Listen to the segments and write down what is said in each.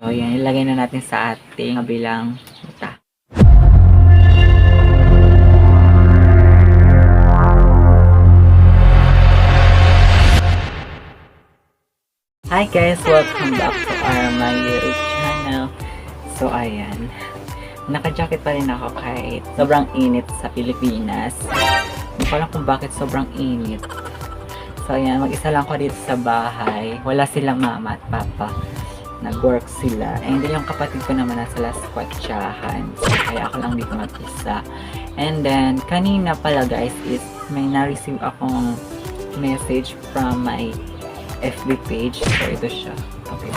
So, yan. Ilagay na natin sa ating kabilang mata. Hi guys! Welcome back to my YouTube channel. So, ayan. Naka-jacket pa rin ako kahit sobrang init sa Pilipinas. Hindi ko alam kung bakit sobrang init. So, ayan. Mag-isa lang ko dito sa bahay. Wala silang mama at papa. Nag-work sila. And then, yung kapatid ko naman nasa Las Cuatchahan. So, kaya ako lang dito mag-isa. And then, kanina pala guys is may na-receive akong message from my FB page. So, ito siya. Okay.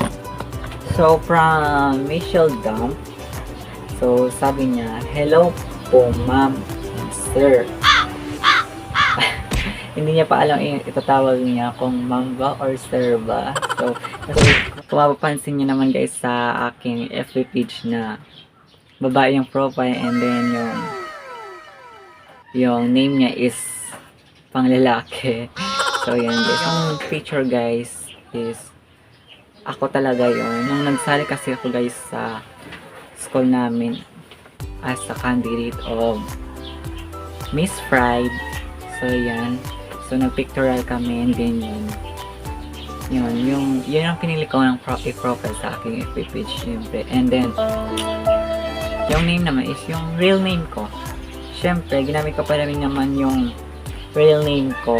So, from Michelle Dump. So, sabi niya, hello po, ma'am and sir. Hindi niya pa alam itatawag niya kung ma'am ba or sir ba. So, kasi kung mapapansin niyo naman guys sa aking FB page na babae yung profile and then yung name niya is panglalaki. So, yan guys. Yung picture guys is ako talaga yun. Nung nagsali kasi ako guys sa school namin as a candidate of Miss Pride. So, yan. So, nag-pictorial kami and then yun ang pinili ko ng profile sa aking FB page syempre. And then, yung name naman is yung real name ko. Syempre, ginamit ko pa rin naman yung real name ko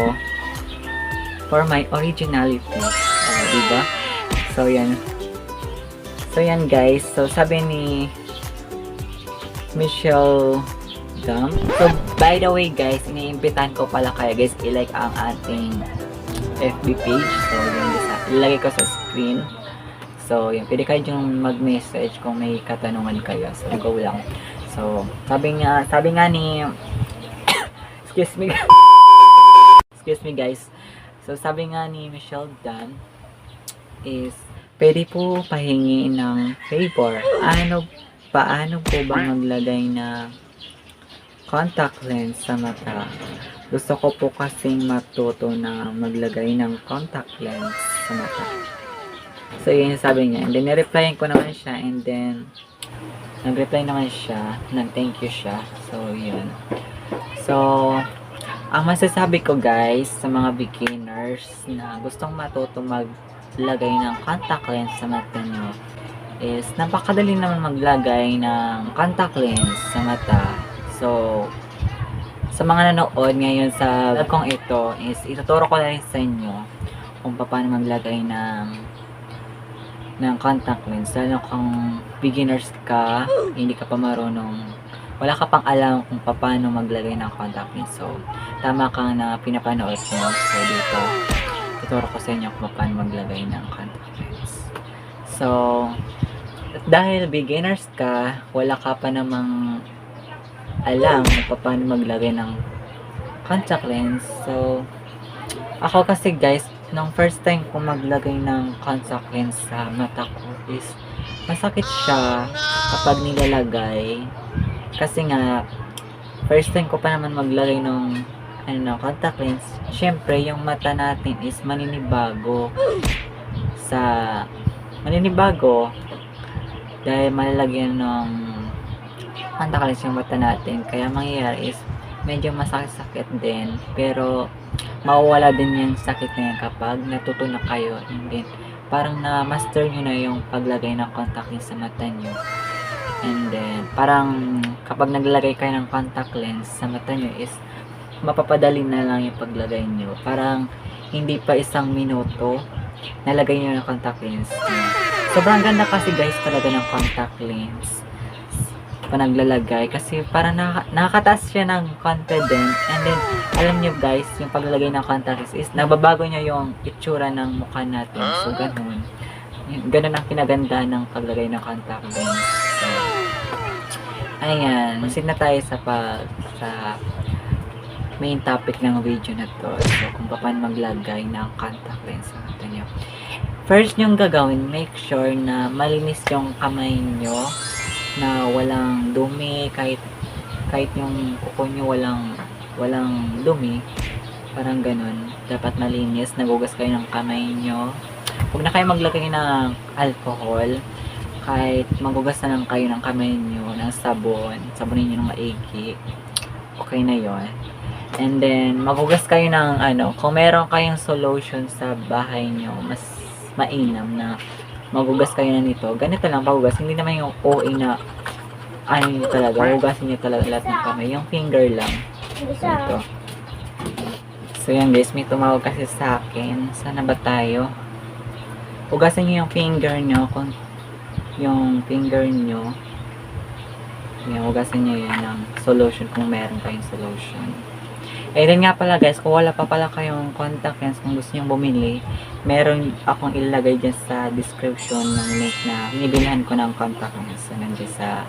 for my originality. Diba? So, yan. So, yan guys. So, sabi ni Michelle Dump. So, by the way guys, iniimbitahan ko pala kayo guys i-like ang ating FB page. So, yan guys. Ilagay ko sa screen. So, yan. Pwede kayo yung mag-message kung may katanungan kayo. So, go lang. So, sabi nga ni excuse me guys. So, sabi nga ni Michelle Dunn is, pwede po pahingi ng favor. Paano po ba maglagay na contact lens sa mata? Gusto ko po kasing matuto na maglagay ng contact lens sa mata. So, yun yung sabi niya. And then, nireplyan ko naman siya. And then, nag-reply naman siya. Nag-thank you siya. So, yun. So, ang masasabi ko guys sa mga beginners na gustong matuto maglagay ng contact lens sa mata nyo is napakadali naman maglagay ng contact lens sa mata. So, sa mga nanood ngayon sa vlog kong ito is ituturo ko na rin sa inyo kung paano maglagay ng contact lens. Lalo kung beginners ka, hindi ka pa marunong, wala ka pang alam kung paano maglagay ng contact lens. So, tama ka na pinapanood mo. So, dito, tuturo ko sa inyo kung paano maglagay ng contact lens. So, dahil beginners ka, wala ka pa namang alam kung paano maglagay ng contact lens. So, ako kasi guys, nung first time ko maglagay ng contact lens sa mata ko is masakit siya kapag nilalagay. Kasi nga, first time ko pa naman maglagay ng contact lens. Syempre, yung mata natin is maninibago dahil malalagyan ng contact lens yung mata natin. Kaya mangyayari is medyo masakit-sakit din. Pero, mawawala din yung sakit na yan kapag natuto na kayo. And then, parang na-master nyo na yung paglagay ng contact lens sa mata nyo. And then, parang kapag naglalagay kayo ng contact lens sa mata nyo is mapapadali na lang yung paglagay nyo. Parang hindi pa isang minuto nalagay nyo ng contact lens. Sobrang ganda kasi guys talaga ng contact lens pa naglalagay kasi parang nakakataas siya ng confidence. And then, alam nyo guys, yung paglalagay ng contact lens is nababago niya yung itsura ng mukha natin. So, ganun. Ganun ang kinaganda ng paglagay ng contact lens. So, ayan, proceed na tayo sa main topic ng video na to. So, kung paano maglagay ng contact lens sa mata nyo. First nyong gagawin, make sure na malinis yung kamay nyo, na walang dumi, kahit yung kuko nyo walang dumi, parang ganun. Dapat malinis, nagugas kayo ng kamay nyo. Huwag na kayo maglagay ng alcohol kahit magugas na lang kayo ng kamay nyo ng sabon, sabonin nyo ng maigi, okay na yon. And then, magugas kayo ng kung meron kayong solution sa bahay nyo, mas mainam na magugas kayo na nito. Ganito lang pagugas, hindi naman yung OA na nyo talaga, hugasin nyo talaga lahat ng kamay. Yung finger lang. Ito. So yan guys, may tumawag kasi sa akin. Sana ba tayo? Hugasin nyo yung finger nyo, kung yung finger nyo, yan, hugasin nyo yan ng solution kung meron kayong solution. Eh din nga pala guys, kung wala pa pala kayong contact lens, kung gusto nyo bumili, meron akong ilagay dyan sa description ng link na binibilhan ko ng contact lens. So nandiyan sa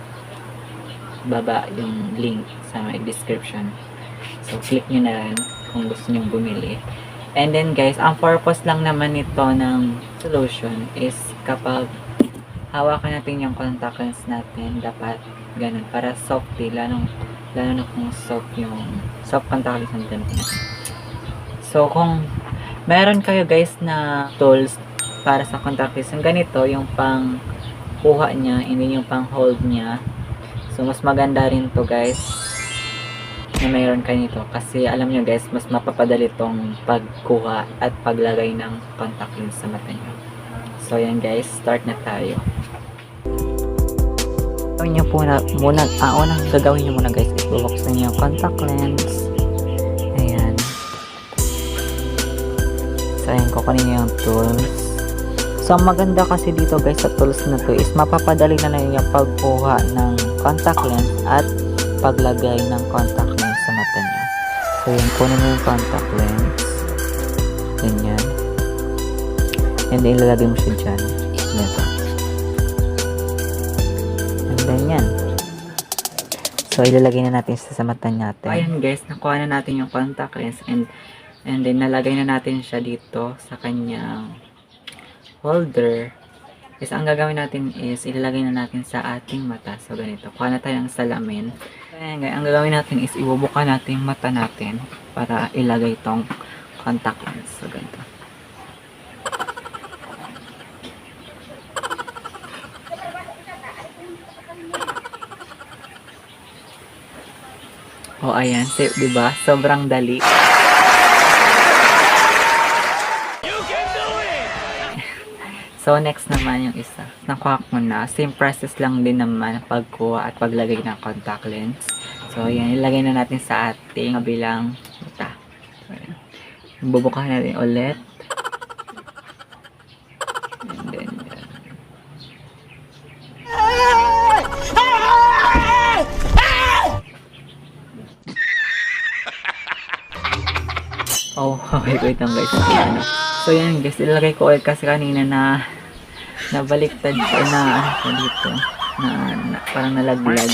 baba yung link sa my description. So click nyo na rin kung gusto nyo bumili. And then guys, ang purpose lang naman nito ng solution is kapag hawakan natin yung contact lens natin, dapat ganun, para softly, lalo na kung soft contact lens natin. So kung meron kayo guys na tools para sa contact lens, yung ganito, yung pang kuha niya, hindi yung pang hold niya. So mas maganda rin to guys na mayroon kayo nito, kasi alam nyo guys, mas mapapadali tong pagkuha at paglagay ng contact lens sa mata nyo. So yan guys, start na tayo. Gawin nyo po muna, unang gagawin nyo muna guys, is bubuksan nyo yung contact lens. Ayan. So ayan, kukunin nyo yung tools. So ang maganda kasi dito guys sa tools na to is mapapadali na lang yung pagkuha ng contact lens at paglagay ng contact lens sa mata nyo. So yun, kunin mo yung contact lens. Ganyan. And then ilalagay mo siya dyan. Ganito. And then yan. So ilalagay na natin sa mata natin. Ayan guys, nakuha na natin yung contact lens and then nalagay na natin siya dito sa kanyang holder. Is ang gagawin natin is ilalagay na natin sa ating mata. So ganito, kuha na tayo ng salamin. Ayan guys, ang gagawin natin is ibubuka natin yung mata natin para ilagay tong contact lens. So ganito. O ayan, diba? Sobrang dali. So, next naman yung isa. Nakuha ko na. Same process lang din naman pagkuha at paglagay ng contact lens. So, yan. Ilagay na natin sa ating kabilang mata. So, yan. Bubukahan natin ulit. And then, yan. Oh, wait lang guys. So yan guys, ilagay ko ulit kasi kanina na nabaliktad ko na dito na parang nalaglag.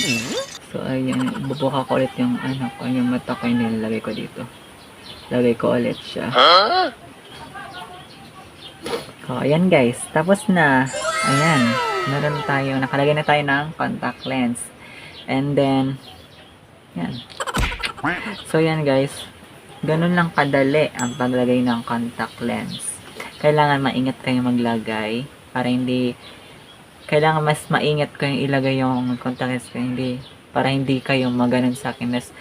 So ayan, bubuka ko ulit yung yung mata ko, yung nilalagay ko dito. Lagay ko ulit siya. So ayan guys, tapos na. Ayan, meron tayo, nakalagay na tayo ng contact lens. And then yan. So yan guys, ganun lang kadali ang paglagay ng contact lens. Kailangan maingat kayo maglagay para hindi, kailangan mas maingat kayo ilagay yung contact lens para hindi kayo maganon sa akin nas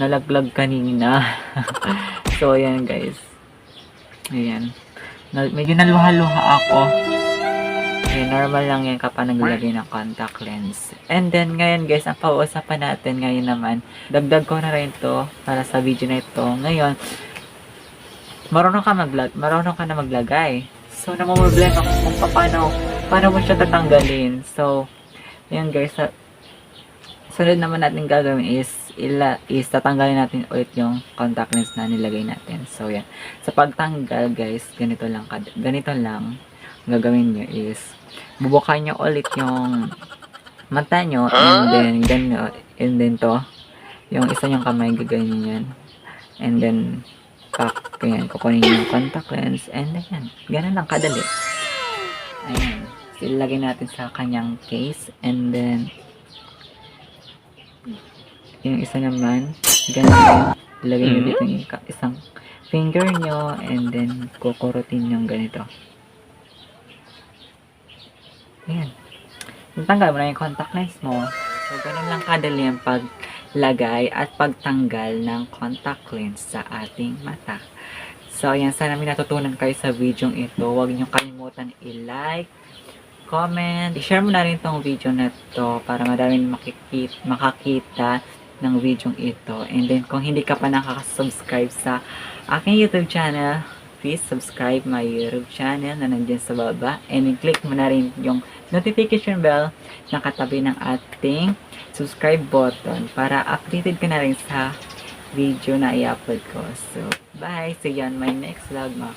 nalaglag kanina. So ayan guys, ayan, medyo naluha-luha ako. Ayan, normal lang yan kapag naglagay ng contact lens. And then ngayon guys, ang pauusapan natin ngayon naman, dagdag ko na rin to para sa video na ito. Ngayon, marunong ka na maglagay. So namumroblema ako kung paano mo siya tatanggalin. So ayan guys, sunod naman natin gagawin is tatanggalin natin ulit yung contact lens na nilagay natin. So yan, sa pagtanggal guys, ganito lang gagawin nyo is bubukain nyo ulit yung mata nyo, and then to yung isa nyong kamay, gaganyan yan, and then ganyan, kukunin nyo yung contact lens, and then yan, ganun lang kadali. Ayan, so ilagay natin sa kanyang case, and then yung isa naman ganyan, ilagay nyo dito yung isang finger nyo, and then kukurutin yung ganito. Ayan. Tanggal mo na yung contact lens mo. So, ganun lang kadali ang paglagay at pagtanggal ng contact lens sa ating mata. So, ayan. Sana may natutunan kayo sa video ito. Huwag niyo kalimutan i-like, comment, i-share mo na rin tong video na to para maraming makakita ng video ito. And then, kung hindi ka pa nakaka-subscribe sa aking YouTube channel, please subscribe my YouTube channel na nandiyan sa baba. And then, click mo na rin yung notification bell na katabi ng ating subscribe button para updated ka na rin sa video na i-upload ko. So, bye! See you on my next vlog, ma.